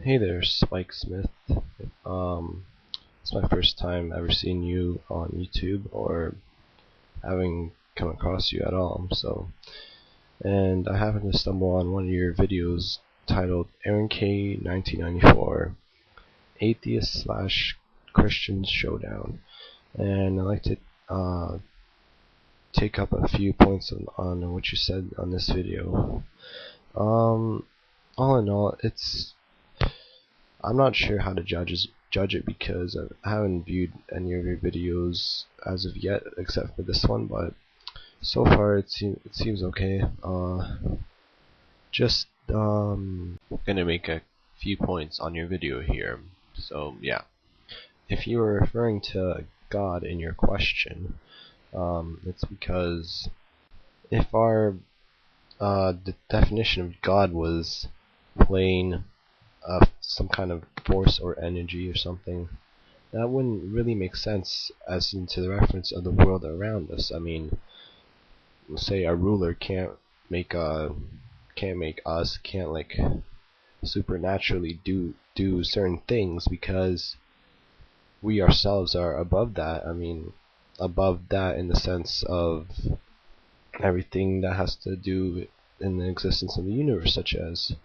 Hey there, spikesmth. It's my first time ever seeing you on YouTube or having come across you at all. And I happened to stumble on one of your videos titled Arron K 1994 Atheist slash Christian Showdown, and I'd like to take up a few points on what you said on this video. All in all, I'm not sure how to judge it because I haven't viewed any of your videos as of yet, except for this one. But so far, it seems okay. Just gonna make a few points on your video here. So yeah, if you were referring to God in your question, it's because if our the definition of God was plain some kind of force or energy or something, that wouldn't really make sense as into the reference of the world around us. I mean, say a ruler can't make like supernaturally do certain things because we ourselves are above that. I mean, above that in the sense of everything that has to do in the existence of the universe, such as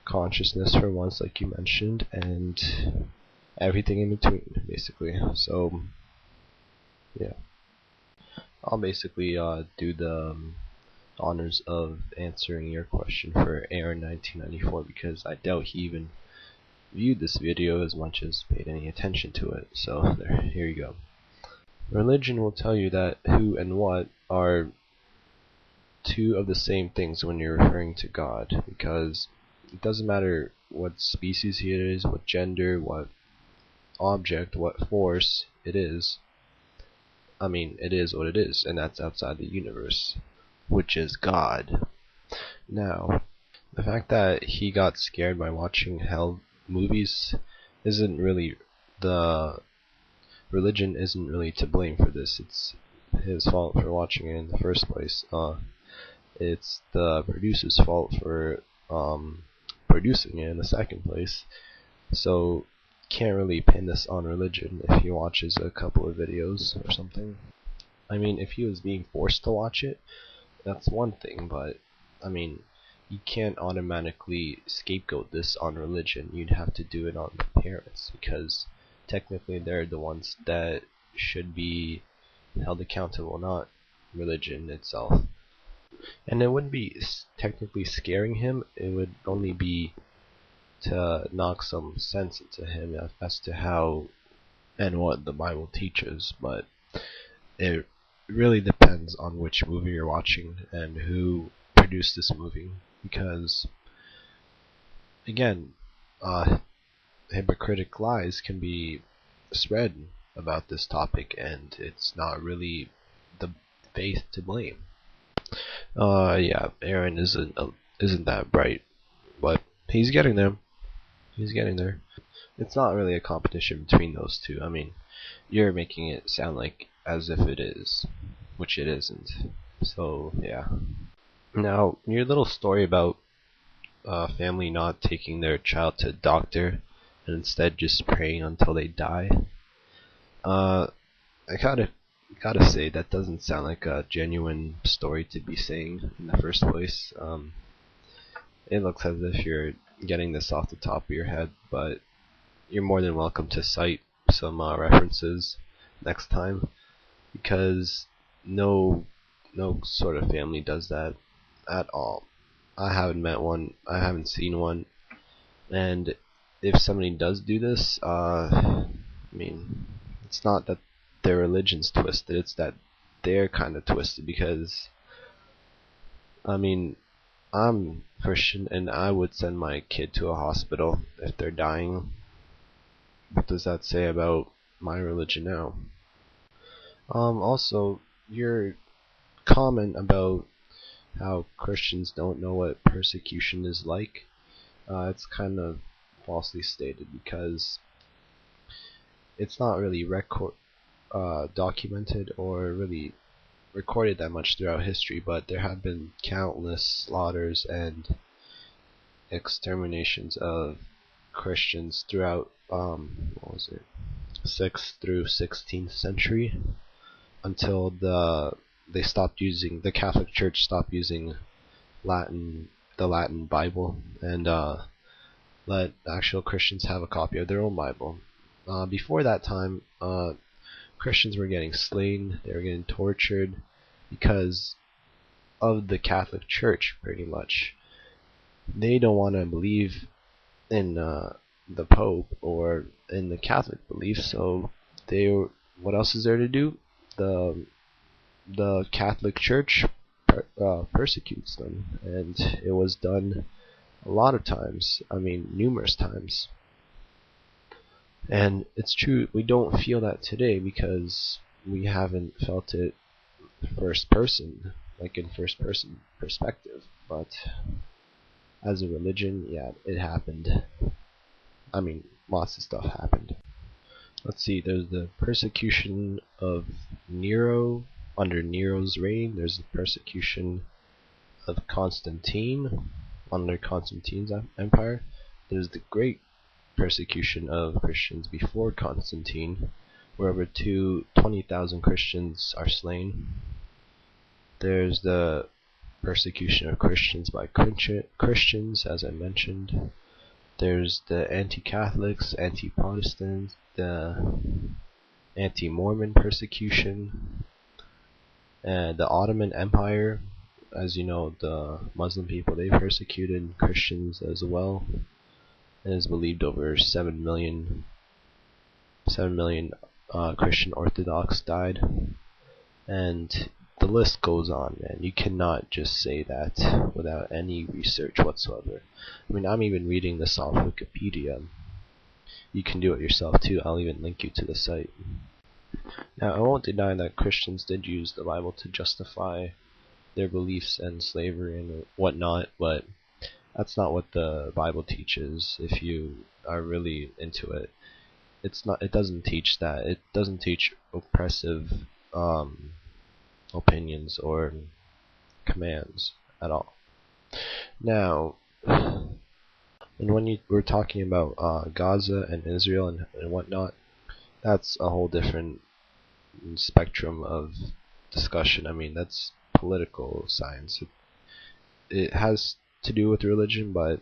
consciousness for once, like you mentioned, and everything in between, basically. So yeah, I'll basically do the honors of answering your question for Arron 1994 because I doubt he even viewed this video as much as paid any attention to it. So here you go. Religion will tell you that who and what are two of the same things when you're referring to God, because it doesn't matter what species he is, what gender, what object, what force it is. I mean, it is what it is, and that's outside the universe, which is God. Now, the fact that he got scared by watching hell movies isn't really the religion isn't really to blame for this. It's his fault for watching it in the first place. It's the producer's fault for producing it in the second place. So can't really pin this on religion if he watches a couple of videos or something. I mean, if he was being forced to watch it, that's one thing, but I mean, you can't automatically scapegoat this on religion. You'd have to do it on the parents, because technically they're the ones that should be held accountable, not religion itself. And it wouldn't be technically scaring him, it would only be to knock some sense into him as to how and what the Bible teaches. But it really depends on which movie you're watching and who produced this movie, because again, hypocritical lies can be spread about this topic, and it's not really the faith to blame. Yeah, Arron isn't that bright, but he's getting there. He's getting there. It's not really a competition between those two. I mean, you're making it sound like as if it is, which it isn't. So yeah. Now, your little story about family not taking their child to a doctor and instead just praying until they die. I gotta say that doesn't sound like a genuine story to be saying in the first place. It looks as if you're getting this off the top of your head, but you're more than welcome to cite some references next time, because no sort of family does that at all. I haven't met one, I haven't seen one, and if somebody does do this, I mean, it's not that their religion's twisted, it's that they're kind of twisted, because I mean, I'm Christian and I would send my kid to a hospital if they're dying. What does that say about my religion now? Also, your comment about how Christians don't know what persecution is like, it's kind of falsely stated, because it's not really documented or really recorded that much throughout history, but there have been countless slaughters and exterminations of Christians throughout what was it, 6th through 16th century, until the Catholic Church stopped using the Latin Bible, and let actual Christians have a copy of their own Bible. Before that time, Christians were getting slain, they were getting tortured because of the Catholic Church, pretty much. They don't want to believe in the Pope or in the Catholic belief, so what else is there to do? The Catholic Church persecutes them, and it was done a lot of times. I mean, numerous times. And it's true, we don't feel that today because we haven't felt it first person, like in first person perspective. But as a religion, yeah, it happened. I mean, lots of stuff happened. Let's see, there's the persecution of Nero under Nero's reign. There's the persecution of Constantine under Constantine's empire. There's the great persecution of Christians before Constantine, where over 20,000 Christians are slain. There's the persecution of Christians by Christians, as I mentioned. There's the anti-Catholics, anti-Protestants, the anti-Mormon persecution, and the Ottoman Empire. As you know, the Muslim people, they persecuted Christians as well. It is believed over 7 million Christian Orthodox died, and the list goes on, man. You cannot just say that without any research whatsoever. I mean, I'm even reading this off Wikipedia. You can do it yourself too. I'll even link you to the site. Now, I won't deny that Christians did use the Bible to justify their beliefs and slavery and whatnot, but that's not what the Bible teaches. If you are really into it, it doesn't teach that. It doesn't teach oppressive opinions or commands at all. Now, and when we're talking about Gaza and Israel and whatnot, that's a whole different spectrum of discussion. I mean, that's political science. It has to do with religion, but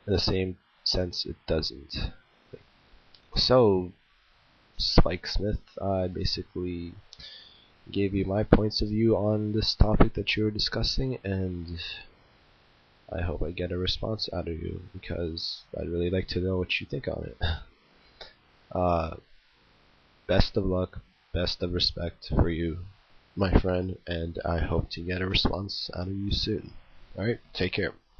in the same sense, it doesn't. So, Spikesmith, I basically gave you my points of view on this topic that you were discussing, and I hope I get a response out of you, because I'd really like to know what you think on it. Best of luck, best of respect for you, my friend, and I hope to get a response out of you soon. Alright, take care.